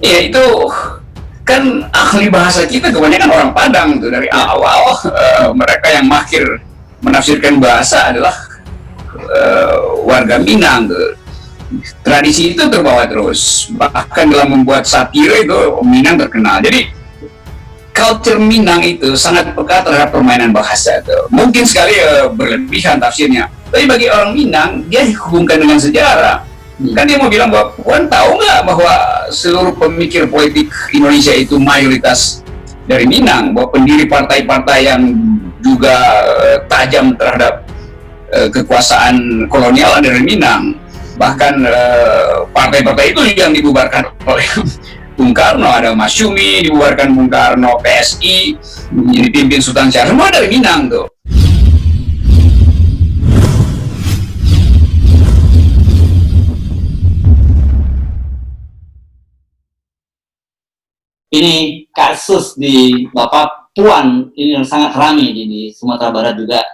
Ya itu kan ahli bahasa kita kebanyakan orang Padang tuh dari awal. Mereka yang mahir menafsirkan bahasa adalah warga Minang tuh. Tradisi itu terbawa terus, bahkan dalam membuat satir itu Minang terkenal. Jadi culture Minang itu sangat peka terhadap permainan bahasa tuh. Mungkin sekali berlebihan tafsirnya, tapi bagi orang Minang dia dihubungkan dengan sejarah. Kan dia mau bilang bahwa Puan tahu nggak bahwa seluruh pemikir politik Indonesia itu mayoritas dari Minang, bahwa pendiri partai-partai yang juga tajam terhadap kekuasaan kolonial ada dari Minang. Bahkan partai-partai itu yang dibubarkan oleh Bung Karno, ada Masyumi dibubarkan Bung Karno, PSI dipimpin Sultan Syahrir, semua dari Minang tuh. Ini kasus di Bapak Puan ini sangat ramai di Sumatera Barat juga,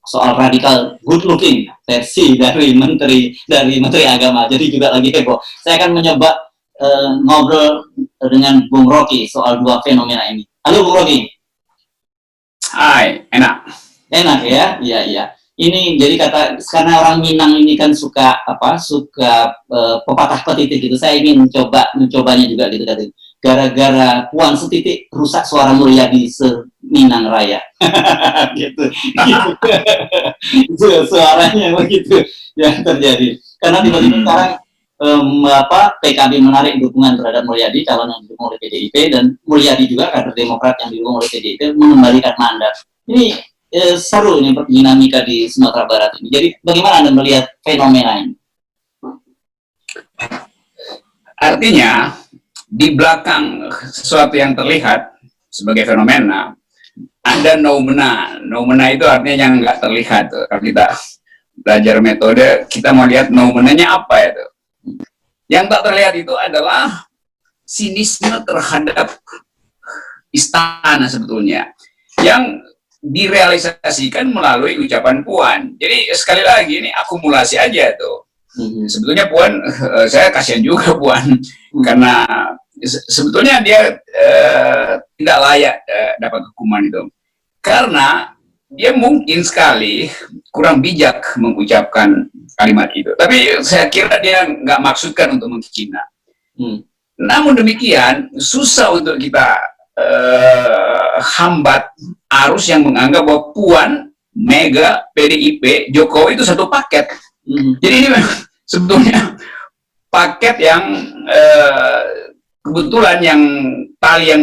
soal radikal good looking versi dari Menteri Agama. Jadi juga lagi heboh. Saya akan mencoba ngobrol dengan Bung Rocky soal dua fenomena ini. Halo Bung Rocky. Hai, enak. Enak ya, iya. Ini jadi karena orang Minang ini kan suka pepatah petitik gitu. Saya ingin mencobanya juga gitu katanya. Gara-gara Puan setitik rusak suara Mulyadi se-Minang Raya. gitu. Suaranya begitu yang terjadi. Karena tiba-tiba sekarang PKB menarik dukungan terhadap Mulyadi, calon yang didukung oleh PDIP, dan Mulyadi juga kader Demokrat yang didukung oleh PDIP mengembalikan mandat. Ini seru ini dinamika di Sumatera Barat ini. Jadi bagaimana Anda melihat fenomena ini? Artinya di belakang sesuatu yang terlihat sebagai fenomena ada noumena. Noumena itu artinya yang nggak terlihat. Kalau kita belajar metode, kita mau lihat noumenanya apa itu. Yang tak terlihat itu adalah sinisme terhadap istana sebetulnya, yang direalisasikan melalui ucapan Puan. Jadi sekali lagi ini akumulasi aja tuh. Sebetulnya Puan, saya kasihan juga Puan, karena sebetulnya dia tidak layak dapat hukuman itu, karena dia mungkin sekali kurang bijak mengucapkan kalimat itu. Tapi saya kira dia nggak maksudkan untuk menghina. Namun demikian susah untuk kita hambat arus yang menganggap bahwa Puan, Mega, PDIP, Jokowi itu satu paket. Jadi ini sebetulnya paket yang kebetulan yang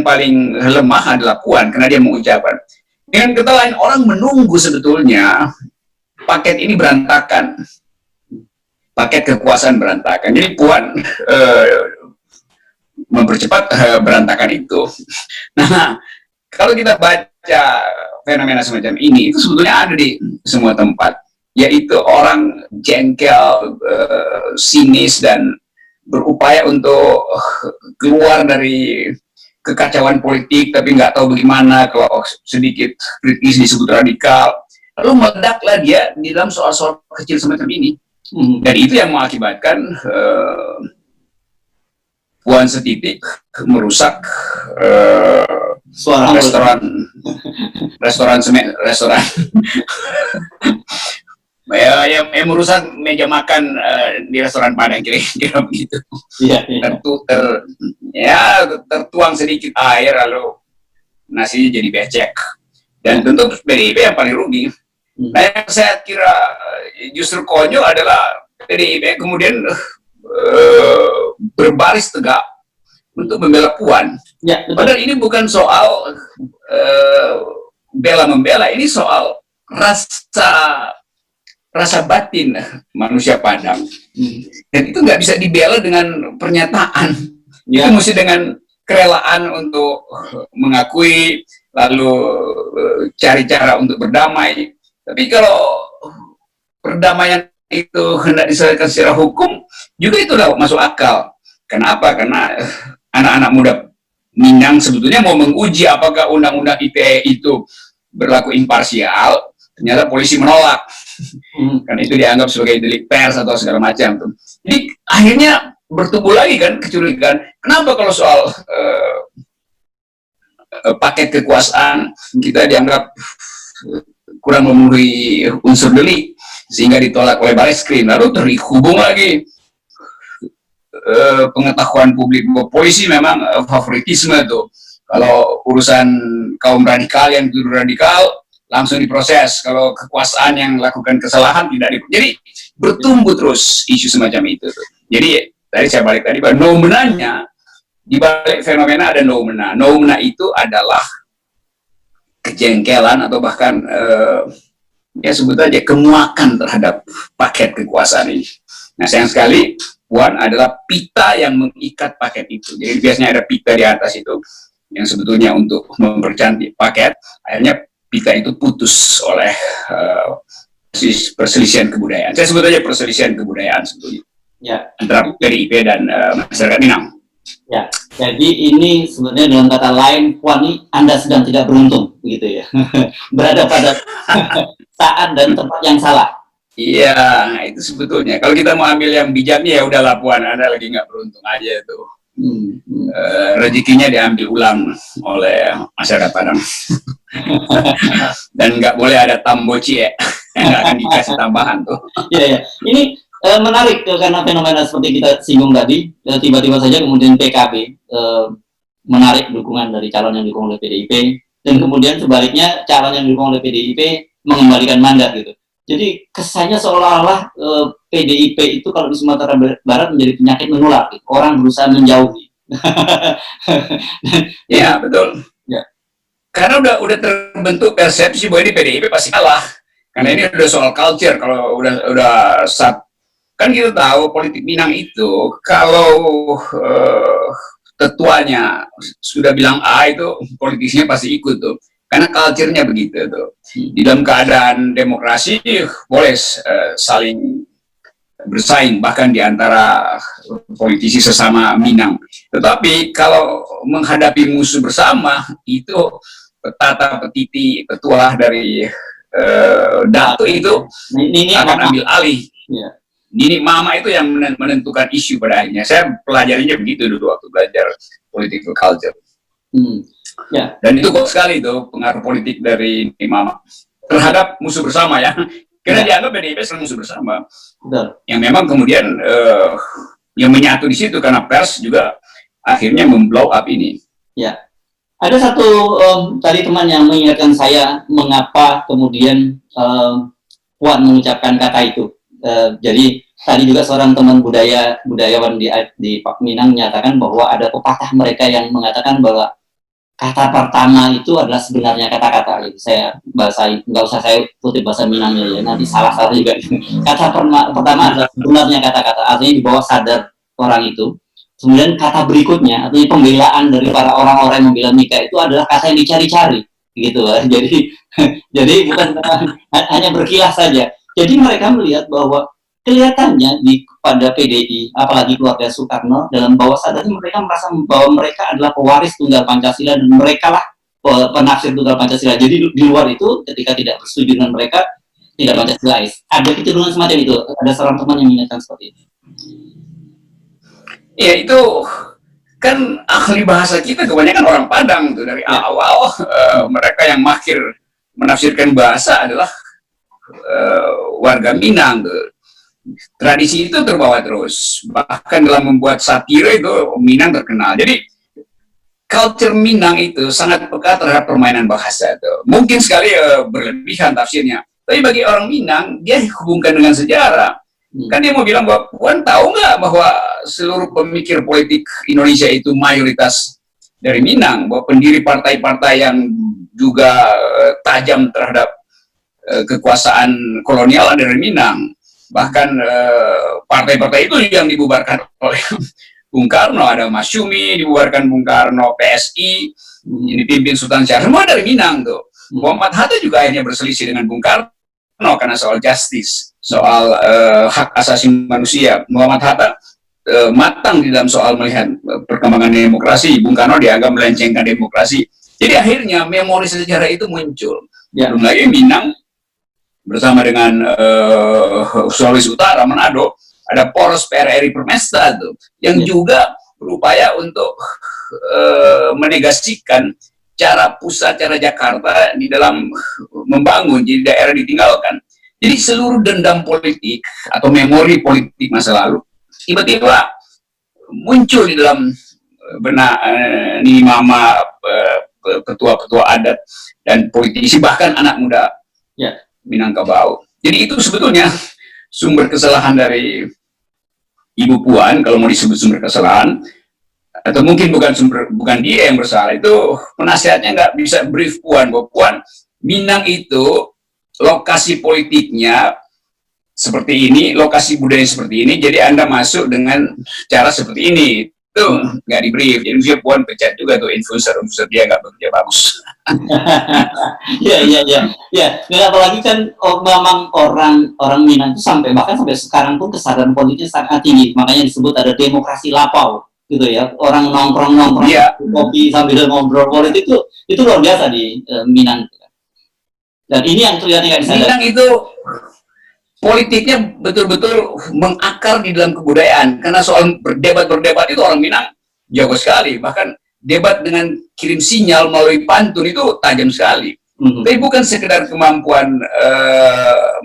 paling lemah adalah Puan, karena dia mengucapkan. Dengan kata lain, orang menunggu sebetulnya paket ini berantakan, paket kekuasaan berantakan. Jadi Puan mempercepat berantakan itu. Nah, kalau kita baca fenomena semacam ini, itu sebetulnya ada di semua tempat, yaitu orang jengkel, sinis, dan berupaya untuk keluar dari kekacauan politik, tapi nggak tahu bagaimana. Kalau sedikit kritis disebut radikal, lalu meledaklah dia di dalam soal-soal kecil semacam ini. Dan itu yang mengakibatkan Puan setitik merusak restoran ya merusak meja makan di restoran Padang, kira-kira begitu. Tertuang sedikit air, lalu nasinya jadi becek, dan tentu PDIP yang paling rugi. Nah, yang saya kira justru konyol adalah PDIP kemudian berbaris tegak untuk membela Puan. Padahal ini bukan soal bela-membela, ini soal rasa batin manusia Padang. Dan itu nggak bisa dibela dengan pernyataan. Itu mesti dengan kerelaan untuk mengakui, lalu cari cara untuk berdamai. Tapi kalau perdamaian itu hendak diselesaikan secara hukum, juga itu udah masuk akal. Kenapa? Karena anak-anak muda Minang sebetulnya mau menguji apakah undang-undang ITE itu berlaku imparsial. Ternyata polisi menolak, karena itu dianggap sebagai delik pers atau segala macam tuh. Jadi akhirnya bertumbuh lagi kan kecurigaan. Kenapa kalau soal paket kekuasaan kita dianggap kurang memenuhi unsur delik sehingga ditolak oleh Barreskrim, lalu terhubung lagi pengetahuan publik bahwa polisi memang favoritisme tuh, kalau urusan kaum radikal yang tuduh radikal langsung diproses, kalau kekuasaan yang melakukan kesalahan tidak jadi bertumbuh terus isu semacam itu tuh. Jadi tadi saya balik tadi bahwa noumenanya di balik fenomena ada noumena. Noumena itu adalah kejengkelan atau bahkan ya sebut aja kemuakan terhadap paket kekuasaan ini. Nah, sayang sekali Puan adalah pita yang mengikat paket itu. Jadi biasanya ada pita di atas itu yang sebetulnya untuk mempercantik paket, akhirnya pita itu putus oleh perselisihan kebudayaan. Saya sebut aja perselisihan kebudayaan sebetulnya. Ya. Antara PDIP dan masyarakat Minang. Ya, jadi ini sebenarnya dalam kata lain, Puan ini Anda sedang tidak beruntung, gitu ya. Berada pada saat dan tempat yang salah. Iya, nah itu sebetulnya. Kalau kita mau ambil yang bijaknya, ya udahlah Puan, Anda lagi nggak beruntung aja tuh. Rezekinya diambil ulang oleh masyarakat Padang. Dan nggak boleh ada tamboci ya, nggak akan dikasih tambahan tuh. Iya, ya. Ini menarik karena fenomena seperti kita singgung tadi, tiba-tiba saja kemudian PKB menarik dukungan dari calon yang didukung oleh PDIP, dan kemudian sebaliknya calon yang didukung oleh PDIP mengembalikan mandat gitu. Jadi kesannya seolah-olah PDIP itu kalau di Sumatera Barat menjadi penyakit menular, gitu. Orang berusaha menjauhi. Ya betul. Ya. Karena udah terbentuk persepsi bahwa ini PDIP pasti kalah. Karena ini udah soal culture. Kalau udah kan kita tahu politik Minang itu kalau tetuanya sudah bilang A itu politisnya pasti ikut tuh. Karena culture-nya begitu tuh. Di dalam keadaan demokrasi boleh saling bersaing bahkan di antara politisi sesama Minang. Tetapi kalau menghadapi musuh bersama itu petata petiti petuah dari Dato itu akan ambil alih. Ini mama itu yang menentukan isu pada akhirnya. Saya pelajarinya begitu dulu waktu belajar political culture. Ya. Dan itu kuat sekali itu pengaruh politik dari mama terhadap musuh bersama ya. Karena dianggap PDIP selalu musuh bersama. Betul. Yang memang kemudian yang menyatu di situ karena pers juga akhirnya memblow up ini. Ya. Ada satu tadi teman yang mengingatkan saya mengapa kemudian Puan mengucapkan kata itu. Jadi tadi juga seorang teman budayawan di Pak Minang menyatakan bahwa ada pepatah mereka yang mengatakan bahwa kata pertama itu adalah sebenarnya kata-kata. Saya nggak usah saya kutip bahasa Minangnya ya, nanti salah juga. Kata pertama adalah sebenarnya kata-kata, artinya di bawah sadar orang itu. Kemudian kata berikutnya, artinya pembelaan dari para orang-orang yang membela Mika itu adalah kata yang dicari-cari, gitu. Jadi bukan hanya berkilas saja. Jadi mereka melihat bahwa kelihatannya pada PDI, apalagi keluarga Soekarno, dalam bawah sadar mereka merasa bahwa mereka adalah pewaris tunggal Pancasila dan mereka lah penafsir tunggal Pancasila. Jadi di luar itu, ketika tidak bersetuju dengan mereka, tidak Pancasilais. Ada kecenderungan semacam itu. Ada seorang teman yang mengingatkan seperti itu. Ya itu kan ahli bahasa kita kebanyakan orang Padang tuh dari awal. Mereka yang mahir menafsirkan bahasa adalah warga Minang tuh. Tradisi itu terbawa terus, bahkan dalam membuat satire itu Minang terkenal. Jadi culture Minang itu sangat peka terhadap permainan bahasa itu. Mungkin sekali berlebihan tafsirnya, tapi bagi orang Minang dia dihubungkan dengan sejarah. Kan dia mau bilang bahwa Puan tahu nggak bahwa seluruh pemikir politik Indonesia itu mayoritas dari Minang, bahwa pendiri partai-partai yang juga tajam terhadap kekuasaan kolonial dari Minang. Bahkan partai-partai itu yang dibubarkan oleh Bung Karno, ada Masyumi dibubarkan Bung Karno, PSI ini dipimpin Sultan Syahrir, semua dari Minang tuh. Muhammad Hatta juga akhirnya berselisih dengan Bung Karno karena soal justice, soal hak asasi manusia. Muhammad Hatta matang di dalam soal melihat perkembangan demokrasi. Bung Karno dianggap melencengkan demokrasi. Jadi akhirnya memori sejarah itu muncul. Belum lagi Minang bersama dengan Sulawesi Utara, Manado, ada poros PRRI Permesta tuh, yang juga berupaya untuk menegasikan cara pusat, cara Jakarta di dalam membangun, jadi daerah ditinggalkan. Jadi seluruh dendam politik atau memori politik masa lalu tiba-tiba muncul di dalam benak ni mama, ketua-ketua adat dan politisi, bahkan anak muda Minangkabau. Jadi itu sebetulnya sumber kesalahan dari Ibu Puan, kalau mau disebut sumber kesalahan, atau mungkin bukan dia yang bersalah, itu penasihatnya nggak bisa brief Puan bahwa Puan, Minang itu lokasi politiknya seperti ini, lokasi budaya seperti ini, jadi Anda masuk dengan cara seperti ini. Itu nggak di brief. Jadi dia Puan pecat juga tuh influencer dia nggak bekerja bagus. Ya. Dan apalagi kan memang orang Minang itu bahkan sampai sekarang pun kesadaran politiknya sangat tinggi. Makanya disebut ada demokrasi lapau, gitu ya. Orang nongkrong kopi sambil ngobrol politik itu luar biasa di Minang. Dan ini yang terlihatnya nggak disadari. Minang itu politiknya betul-betul mengakar di dalam kebudayaan, karena soal berdebat itu orang Minang jago sekali, bahkan debat dengan kirim sinyal melalui pantun itu tajam sekali. Tapi bukan sekedar kemampuan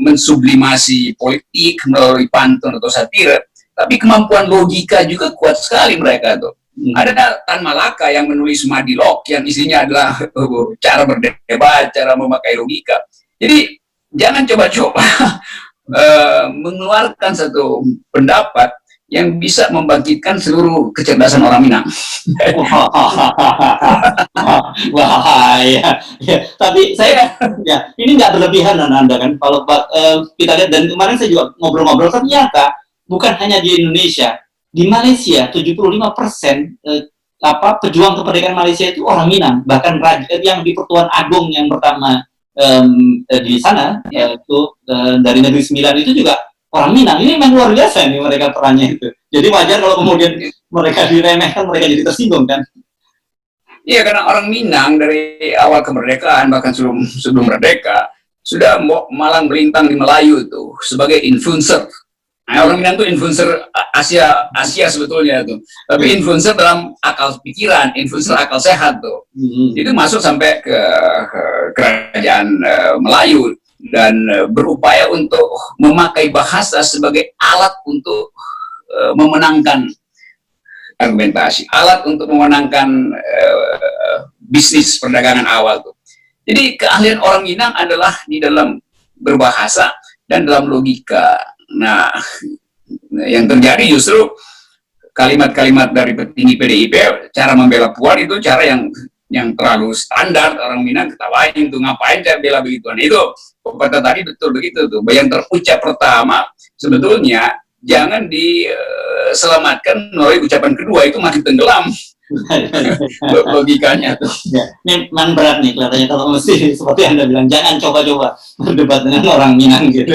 mensublimasi politik melalui pantun atau satire, tapi kemampuan logika juga kuat sekali mereka tuh. Ada Tan Malaka yang menulis Madilog yang isinya adalah cara berdebat, cara memakai logika. Jadi jangan coba-coba mengeluarkan satu pendapat yang bisa membangkitkan seluruh kecerdasan orang Minang. Bahaya. Ya, tapi saya ini nggak berlebihan Anda kan. Kalau kita lihat, dan kemarin saya juga ngobrol-ngobrol, ternyata bukan hanya di Indonesia, di Malaysia 75% pejuang kemerdekaan Malaysia itu orang Minang. Bahkan yang di Pertuan Agong yang pertama di sana, yaitu dari Negeri Sembilan itu juga orang Minang. Ini memang luar biasa nih mereka perannya itu. Jadi wajar kalau kemudian mereka diremehkan, mereka jadi tersinggung kan? Iya, karena orang Minang dari awal kemerdekaan, bahkan sebelum merdeka, sudah malang melintang di Melayu itu sebagai influencer. Nah, orang Minang itu influencer Asia sebetulnya tuh, tapi influencer dalam akal pikiran, influencer akal sehat tuh. Itu masuk sampai ke kerajaan Melayu dan berupaya untuk memakai bahasa sebagai alat untuk memenangkan argumentasi, alat untuk memenangkan bisnis perdagangan awal tuh. Jadi keahlian orang Minang adalah di dalam berbahasa dan dalam logika. Nah, yang terjadi justru kalimat-kalimat dari petinggi PDIP, cara membela Puan itu cara yang terlalu standar. Orang Minang ketawain tuh, ngapain saya bela begituan. Itu kata tadi betul begitu tuh. Yang terucap pertama sebetulnya jangan diselamatkan melalui ucapan kedua, itu makin tenggelam logikanya tuh. Ya, ini memang berat nih kelihatannya kalau mesti seperti Anda bilang, jangan coba-coba berdebat dengan orang Minang gitu.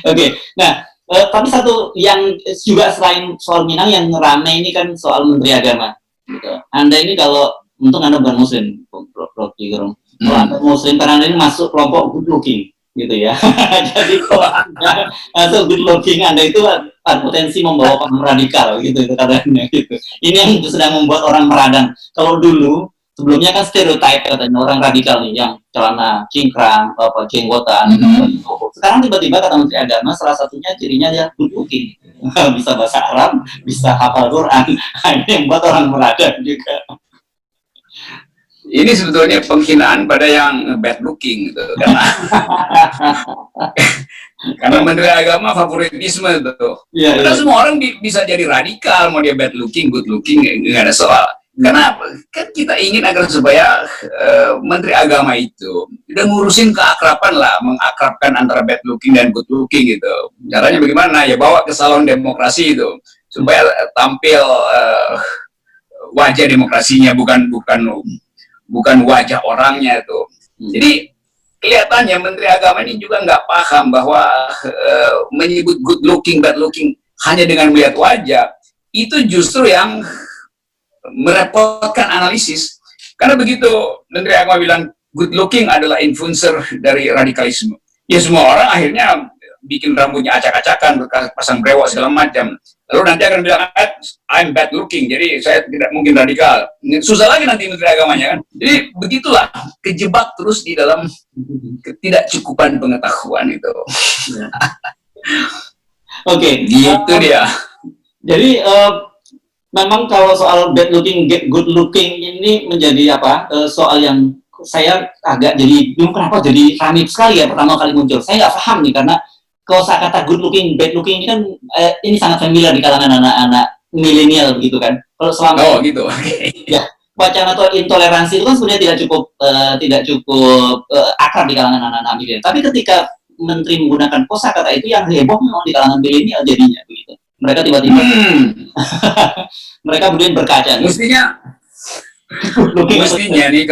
Oke, nah tapi satu yang juga selain soal Minang yang rame ini kan soal Menteri Agama. Gitu. Anda ini kalau untung Anda bukan Muslim, Rocky Gerung. Kalau Anda Muslim, karena Anda ini masuk kelompok good looking, gitu ya. Jadi kalau Anda masuk good looking, Anda itu ada potensi membawa paham radikal, gitu katanya. Gitu. Ini yang sedang membuat orang meradang. Kalau dulu sebelumnya kan stereotip katanya orang radikal nih yang celana cingkrang, jenggotan. Sekarang tiba-tiba kata Menteri Agama salah satunya cirinya dia good looking. Bisa bahasa Arab, bisa hafal Quran. Ini yang membuat orang meradang juga. Ini sebetulnya penghinaan pada yang bad looking gitu, karena Menteri Agama favoritisme itu. Karena semua orang bisa jadi radikal, mau dia bad looking, good looking, nggak ada soal. Karena kan kita ingin agar supaya Menteri Agama itu udah ngurusin keakraban lah, mengakrabkan antara bad looking dan good looking gitu. Caranya bagaimana? Ya bawa ke salon demokrasi itu supaya tampil wajah demokrasinya, bukan wajah orangnya itu. Jadi kelihatannya Menteri Agama ini juga nggak paham bahwa menyebut good looking, bad looking hanya dengan melihat wajah itu justru yang merepotkan analisis. Karena begitu Menteri Agama bilang good looking adalah influencer dari radikalisme, ya semua orang akhirnya bikin rambutnya acak-acakan, pasang brewok segala macam. Lalu nanti akan bilang, I'm bad looking, jadi saya tidak mungkin radikal. Susah lagi nanti Menteri Agamanya kan. Jadi begitulah, kejebak terus di dalam ketidakcukupan pengetahuan itu. Oke, gitu dia. Jadi memang kalau soal bad looking, good looking ini menjadi soal yang saya agak jadi bingung kenapa jadi ramai sekali ya pertama kali muncul. Saya nggak paham nih karena kosakata good looking, bad looking ini kan ini sangat familiar di kalangan anak-anak milenial begitu kan. Kalau selama gitu. Ya, wacana atau intoleransi itu kan sebenarnya tidak cukup akrab di kalangan anak-anak milenial. Tapi ketika menteri menggunakan kosakata itu yang heboh memang di kalangan milenial jadinya begitu. Mereka tiba-tiba mereka kemudian berkaca. Mestinya nih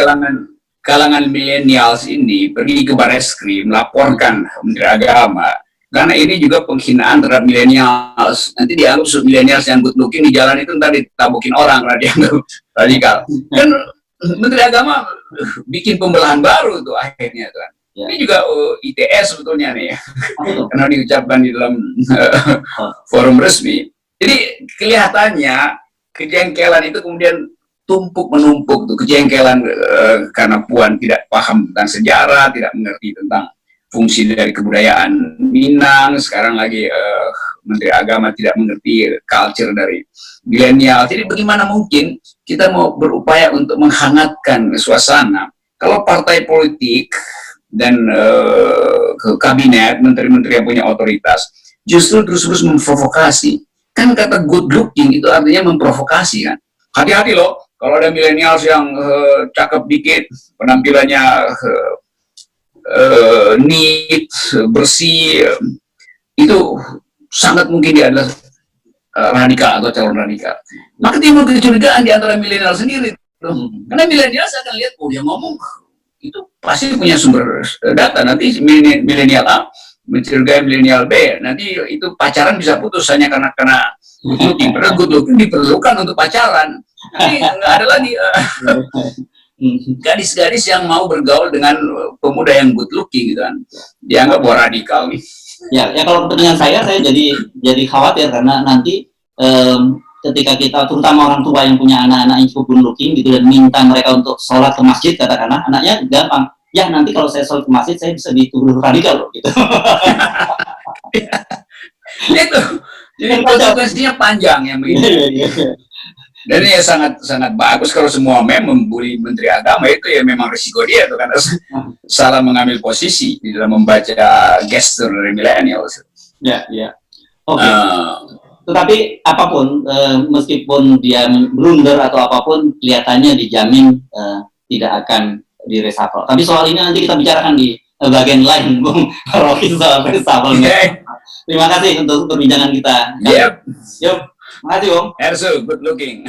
kalangan milenials ini pergi ke Bareskrim melaporkan Menteri Agama. Karena ini juga penghinaan terhadap milenials. Nanti dianggap milenials yang good looking di jalan itu ntar ditabukin orang karena dianggap radikal. Kan Menteri Agama bikin pembelahan baru tuh akhirnya tuh. Ya. Ini juga ITS sebetulnya nih, karena diucapkan di dalam forum resmi. Jadi kelihatannya kejengkelan itu kemudian menumpuk tuh kejengkelan karena Puan tidak paham tentang sejarah, tidak mengerti tentang fungsi dari kebudayaan Minang, sekarang lagi Menteri Agama tidak mengerti culture dari milenial. Jadi bagaimana mungkin kita mau berupaya untuk menghangatkan suasana kalau partai politik dan kabinet, menteri-menteri yang punya otoritas justru terus-terus memprovokasi. Kan kata good looking itu artinya memprovokasi kan. Hati-hati loh kalau ada milenials yang cakep dikit, penampilannya neat, bersih, itu sangat mungkin dia adalah radikal atau calon radikal. Maka timbul kecurigaan di antara milenial sendiri. Karena milenial akan lihat, dia ngomong itu pasti punya sumber data. Nanti milenial A mencurigai milenial B, nanti itu pacaran bisa putus hanya karena good looking. Padahal good looking diperlukan untuk pacaran. Nanti nggak ada lagi gadis-gadis yang mau bergaul dengan pemuda yang good looking gitu kan, dianggap bahwa radikal nih. Ya kalau kepentingan saya jadi khawatir karena nanti ketika kita terutama orang tua yang punya anak-anak yang cukup good looking gitu dan minta mereka untuk sholat ke masjid, katakanlah anaknya gampang, ya nanti kalau saya sholat ke masjid saya bisa dituduh radikal loh gitu. Itu jadi konsekuensinya panjang yang begini. Dan ini ya sangat bagus kalau semua membuli Menteri Agama, itu ya memang risiko dia tuh karena salah mengambil posisi di dalam membaca gestur dari milenial. Ya. Oke. Tetapi apapun, meskipun dia blunder atau apapun, kelihatannya dijamin tidak akan diresapel. Tapi soal ini nanti kita bicarakan di bagian lain, Bung Rocky, soal resapel. Terima kasih untuk perbincangan kita. Yep. Yuk. Makasih, Om. Ersu, good looking.